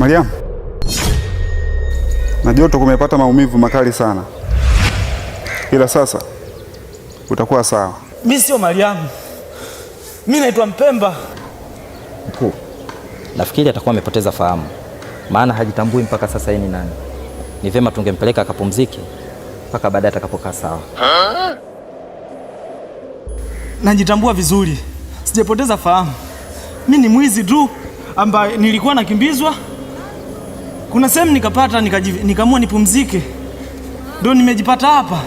Mariam, na joto kumepata maumivu makali sana, ila sasa utakuwa sawa. Mimi sio Mariam, mimi naitwa Mpemba. Mkuu, nafikiri atakuwa amepoteza fahamu, maana hajitambui mpaka sasa yeye ni nani. Ni vyema tungempeleka akapumzike mpaka baadaye atakapokaa sawa. Najitambua vizuri, sijapoteza fahamu. Mimi ni mwizi tu ambaye nilikuwa nakimbizwa. Kuna sehemu nikapata nikaamua nipumzike, ndio nimejipata hapa.